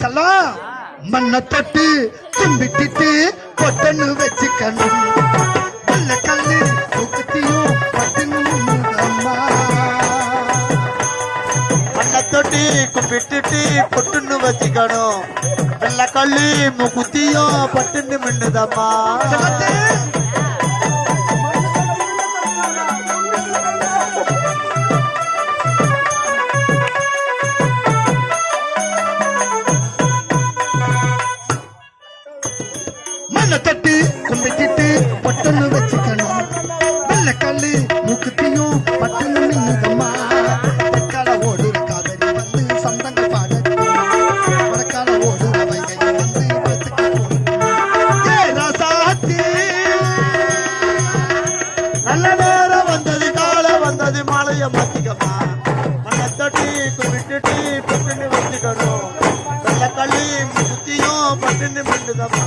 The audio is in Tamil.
செல்லம் மண்ணை தொட்டு கும்பிட்டு பொட்டன்னு வச்சுக்கணும் வெள்ள கல்லு தூக்கத்தையும் பட்டுன்னு மண்ணை தொட்டி கும்பிட்டு பொட்டுன்னு வச்சுக்கணும் வெள்ள கல்லு முக்குத்தியும் பட்டுன்னு மின்னுதம்மா தட்டு கும்பிட்டு பட்டுன்னு வச்சுக்கணும் வெள்ள கல்லு மூக்குத்தியும் பட்டுன்னு மின்னுதம்மா வடக்கால ஓடுற காதலி வந்து சந்தங்க பாட வடக்கால ஓடுற வைகை வந்து ராசாத்தி நல்ல நேரம் வந்தது காலம் வந்தது மாலைய மாத்திக்கம்மா மண்ணை தொட்டி கும்பிட்டு பொட்டுன்னு வச்சுக்கணும் வெள்ள கல்லு முக்குத்தியும் பட்டுன்னு மின்னுதம்மா